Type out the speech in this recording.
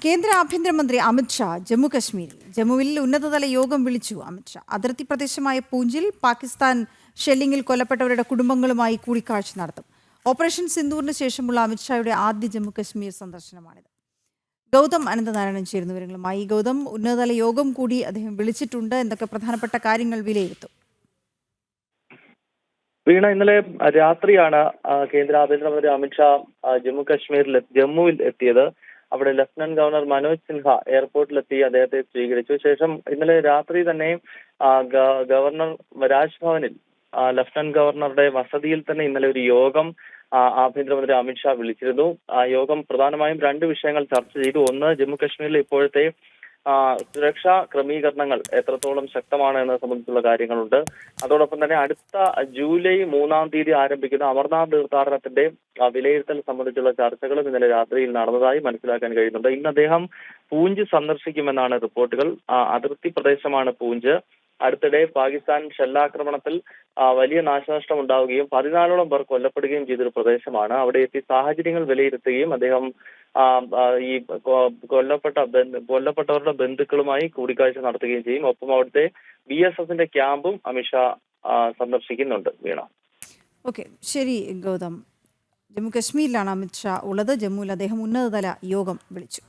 കേന്ദ്ര ആഭ്യന്തരമന്ത്രി അമിത്ഷാ ജമ്മുവിൽ ഉന്നതതല യോഗം വിളിച്ചു. അമിത്ഷാ അതിർത്തി പ്രദേശമായ പൂഞ്ചിൽ പാകിസ്ഥാൻ ഷെല്ലിങ്ങിൽ കൊല്ലപ്പെട്ടവരുടെ കുടുംബങ്ങളുമായി കൂടിക്കാഴ്ച നടത്തും. ഓപ്പറേഷൻ സിന്ദൂറിന് ശേഷമുള്ള അമിത്ഷായുടെ ആദ്യ ജമ്മുകശ്മീർ സന്ദർശനമാണിത്. ഗൗതം അനന്തനാരായണൻ ചേരുന്ന വിവരങ്ങളുമായി. ഗൗതം, ഉന്നതതല യോഗം കൂടി അദ്ദേഹം വിളിച്ചിട്ടുണ്ട്. എന്തൊക്കെ പ്രധാനപ്പെട്ട കാര്യങ്ങൾ വിലയിരുത്തും? വീണ, ഇന്നലെ രാത്രിയാണ് കേന്ദ്ര ആഭ്യന്തരമന്ത്രി അമിത്ഷാ ജമ്മുവിൽ എത്തിയത്. അവിടെ ലഫ്റ്റനന്റ് ഗവർണർ മനോജ് സിൻഹ എയർപോർട്ടിലെത്തി അദ്ദേഹത്തെ സ്വീകരിച്ചു. ശേഷം ഇന്നലെ രാത്രി തന്നെ ഗവർണർ രാജ്ഭവനിൽ ലഫ്റ്റനന്റ് ഗവർണറുടെ വസതിയിൽ തന്നെ ഇന്നലെ ഒരു യോഗം ആഭ്യന്തരമന്ത്രി അമിത്ഷാ വിളിച്ചിരുന്നു. ആ യോഗം പ്രധാനമായും രണ്ട് വിഷയങ്ങൾ ചർച്ച ചെയ്തു. ഒന്ന്, ജമ്മുകശ്മീരിലെ ഇപ്പോഴത്തെ സുരക്ഷാ ക്രമീകരണങ്ങൾ എത്രത്തോളം ശക്തമാണ് എന്നത് സംബന്ധിച്ചുള്ള കാര്യങ്ങളുണ്ട്. അതോടൊപ്പം തന്നെ അടുത്ത ജൂലൈ 3-ാം തീയതി ആരംഭിക്കുന്ന അമർനാഥ് തീർത്ഥാടനത്തിന്റെ വിലയിരുത്തൽ സംബന്ധിച്ചുള്ള ചർച്ചകളും ഇന്നലെ രാത്രിയിൽ നടന്നതായി മനസ്സിലാക്കാൻ കഴിയുന്നുണ്ട്. ഇന്ന് അദ്ദേഹം പൂഞ്ച് സന്ദർശിക്കുമെന്നാണ് റിപ്പോർട്ടുകൾ. അതിർത്തി പ്രദേശമാണ് പൂഞ്ച്. അടുത്തിടെ പാകിസ്ഥാൻ ഷെല്ലാക്രമണത്തിൽ വലിയ നാശനഷ്ടം ഉണ്ടാവുകയും 14ഓളം പേർ കൊല്ലപ്പെടുകയും ചെയ്തൊരു പ്രദേശമാണ്. അവിടെ എത്തി സാഹചര്യങ്ങൾ വിലയിരുത്തുകയും അദ്ദേഹം ഈ കൊല്ലപ്പെട്ടവരുടെ ബന്ധുക്കളുമായി കൂടിക്കാഴ്ച നടത്തുകയും ചെയ്യും. ഒപ്പം അവിടുത്തെ BSFന്റെ ക്യാമ്പും അമിത്ഷാ സന്ദർശിക്കുന്നുണ്ട്. വീണ, ഓക്കെ, ശരി ഗൗതം. ജമ്മു കശ്മീരിലാണ് അമിത്ഷാ ഉള്ളത്. ജമ്മുവിൽ അദ്ദേഹം ഉന്നതതല യോഗം വിളിച്ചു.